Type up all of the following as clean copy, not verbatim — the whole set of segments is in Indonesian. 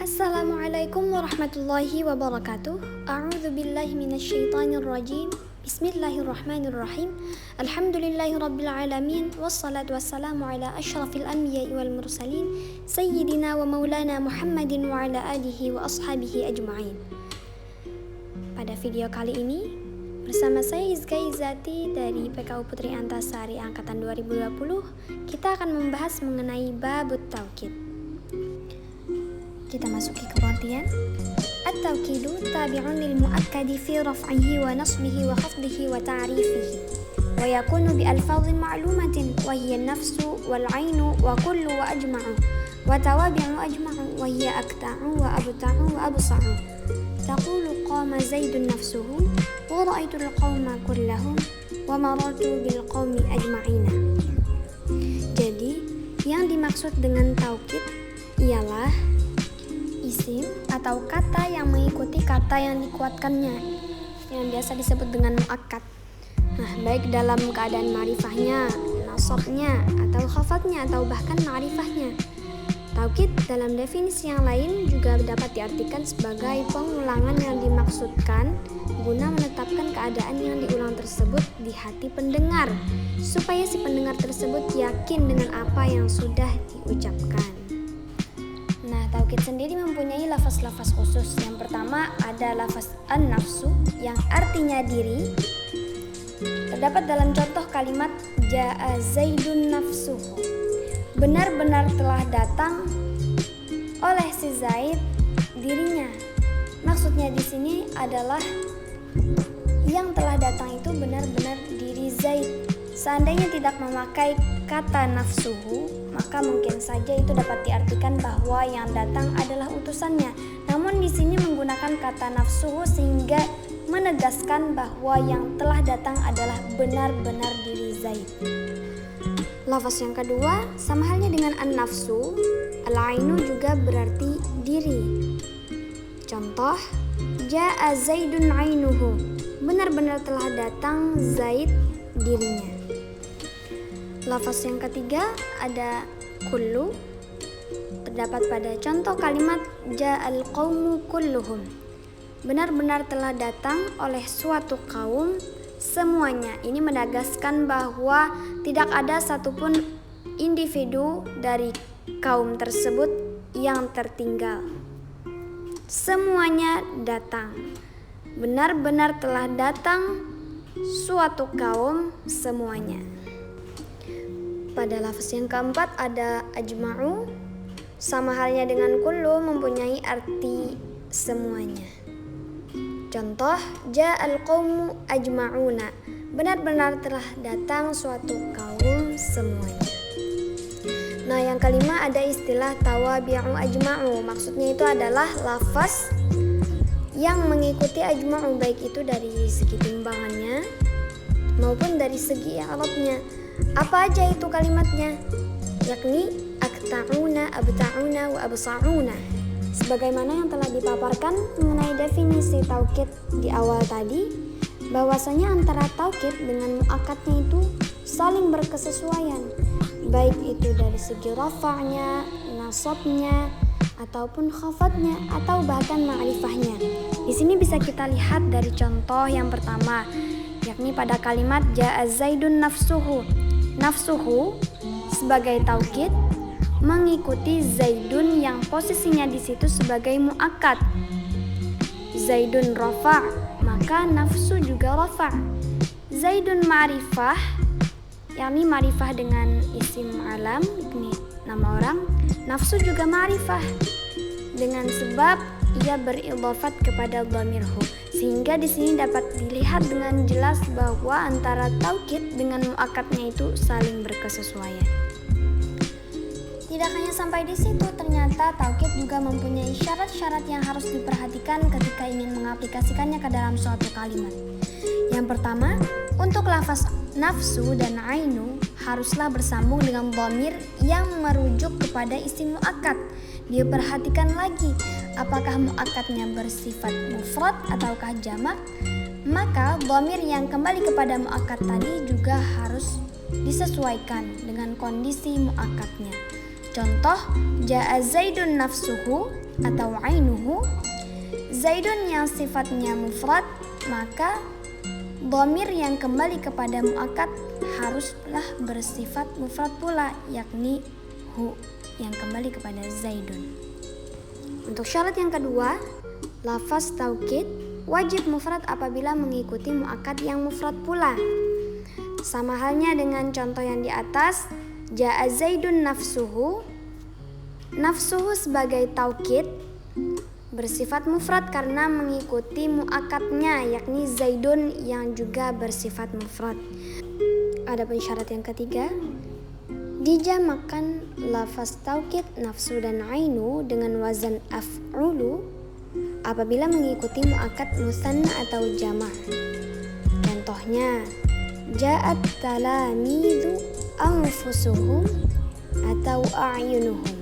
Assalamualaikum warahmatullahi wabarakatuh. A'udzu billahi minasyaitonir rajim. Bismillahirrahmanirrahim. Alhamdulillahirabbil alamin wassalatu wassalamu ala asyrafil anbiya'i wal mursalin sayyidina wa maulana Muhammadin wa ala alihi wa ashabihi ajma'in. Pada video kali ini bersama saya Izka Izati dari PKU Putri Antasari angkatan 2020, kita akan membahas mengenai babut taukid. Kita masuki ke pengertian. At-taukidu tabi'un lil mu'akkadi fi raf'ihi wa nasbihi wa khafdihi wa ta'rifihi wa yakunu bi alfadhin ma'lumatin wa hiya an-nafsu wal 'ainu wa kullu wa ajma'u wa tawabi'u ajma'u wa hiya akta'u wa abta'u wa absa'u. Taqulu qama zaidun nafsuhu wa ra'aytu al-qauma kullahum wa marartu bil qaumi ajma'ina. Jadi, yang dimaksud dengan taukid ialah isim atau kata yang mengikuti kata yang dikuatkannya, yang biasa disebut dengan muakkad. Nah, baik dalam keadaan ma'rifahnya, nasabnya, atau khafatnya, atau bahkan ma'rifahnya. Taukid dalam definisi yang lain juga dapat diartikan sebagai pengulangan yang dimaksudkan guna menetapkan keadaan yang diulang tersebut di hati pendengar, supaya si pendengar tersebut yakin dengan apa yang sudah diucapkan. Nah, taukid sendiri mempunyai lafaz-lafaz khusus. Yang pertama ada lafaz an-nafsu yang artinya diri. Terdapat dalam contoh kalimat ja'a zaidun nafsuhu. Benar-benar telah datang oleh si Zaid dirinya. Maksudnya di sini adalah yang telah datang itu benar-benar diri Zaid. Seandainya tidak memakai kata nafsuhu, maka mungkin saja itu dapat diartikan bahwa yang datang adalah utusannya. Namun di sini menggunakan kata nafsuhu sehingga menegaskan bahwa yang telah datang adalah benar-benar diri Zaid. Lafaz yang kedua sama halnya dengan an-nafsu, al-ainu juga berarti diri. Contoh, ja'a Zaidun ainuhu. Benar-benar telah datang Zaid dirinya. Lafaz yang ketiga ada kullu, terdapat pada contoh kalimat ja'al qaumu kulluhum. Benar-benar telah datang oleh suatu kaum semuanya. Ini menegaskan bahwa tidak ada satupun individu dari kaum tersebut yang tertinggal. Semuanya datang. Benar-benar telah datang suatu kaum semuanya. Pada lafaz yang keempat ada ajma'u, sama halnya dengan kullu, mempunyai arti semuanya. Contoh, ja'al qaumu ajma'una. Benar-benar telah datang suatu kaum semuanya. Nah, yang kelima ada istilah tawabi'u ajma'u. Maksudnya itu adalah lafaz yang mengikuti ajma'u, baik itu dari segi timbangannya maupun dari segi i'rabnya. Apa aja itu kalimatnya? Yakni akta'una, abta'una, wa absa'una. Sebagaimana yang telah dipaparkan mengenai definisi taukid di awal tadi, bahwasanya antara taukid dengan muakkadnya itu saling berkesesuaian, baik itu dari segi rafa'nya, nasabnya, ataupun khafatnya, atau bahkan ma'rifahnya. Di sini bisa kita lihat dari contoh yang pertama, yakni pada kalimat ja'a zaidun nafsuhu. Nafsuhu sebagai taukid mengikuti zaidun yang posisinya di situ sebagai muakkad. Zaidun rafa', maka nafsu juga rafa'. Zaidun ma'rifah, yakni ma'rifah dengan isim alam, yakni nama orang. Nafsu juga ma'rifah dengan sebab ia beridhafat kepada dhamirhu, sehingga di sini dapat dilihat dengan jelas bahwa antara taukid dengan muakkadnya itu saling berkesesuaian. Tidak hanya sampai di situ, ternyata taukid juga mempunyai syarat-syarat yang harus diperhatikan ketika ingin mengaplikasikannya ke dalam suatu kalimat. Yang pertama, untuk lafaz nafsu dan ainu haruslah bersambung dengan dhamir yang merujuk kepada isim muakkad. Diperhatikan lagi apakah muakkadnya bersifat mufrad ataukah jamak. Maka dhamir yang kembali kepada muakkad tadi juga harus disesuaikan dengan kondisi muakkadnya. Contoh, ja'a Zaidun nafsuhu atau ainuhu. Zaidun yang sifatnya mufrad, maka dhamir yang kembali kepada muakkad haruslah bersifat mufrad pula, yakni hu yang kembali kepada Zaidun. Untuk syarat yang kedua, lafaz taukid wajib mufrad apabila mengikuti muakkad yang mufrad pula. Sama halnya dengan contoh yang di atas, ja'a Zaidun nafsuhu. Nafsuhu sebagai taukid bersifat mufrad karena mengikuti muakkadnya, yakni Zaidun yang juga bersifat mufrad. Adapun syarat yang ketiga, dijamakan lafaz taukid nafsu dan ainu dengan wazan af'ulu apabila mengikuti muakkad musanna atau jama'. Contohnya, ja'at talamidu anfusuhum atau a'yunuhum.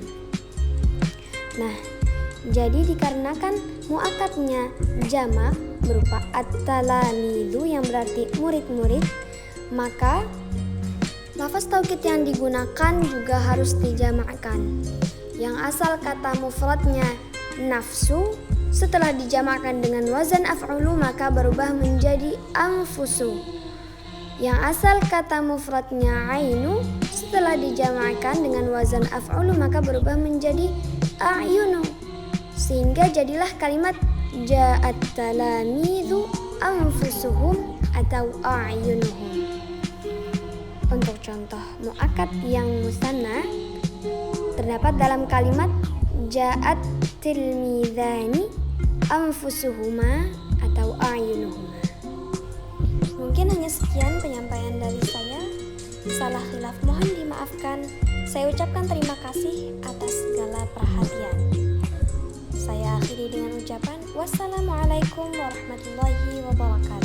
Nah, jadi dikarenakan muakkadnya jamak berupa at-talamidu yang berarti murid-murid, maka lafaz taukid yang digunakan juga harus dijamakkan. Yang asal kata mufradnya nafsu, setelah dijamakkan dengan wazan af'ulu maka berubah menjadi anfusu. Yang asal kata mufradnya ainu, setelah dijamakkan dengan wazan af'ulu maka berubah menjadi a'yunu, sehingga jadilah kalimat ja'at talamidu anfusuhum atau a'yunuhum. Untuk contoh muakkad yang musanna terdapat dalam kalimat ja'at tilmidhani anfusuhuma atau a'yunuhuma. Mungkin hanya sekian penyampaian dari saya. Salah khilaf mohon dimaafkan. Saya ucapkan terima kasih atas segala perhatian. Saya akhiri dengan ucapan wassalamualaikum warahmatullahi wabarakatuh.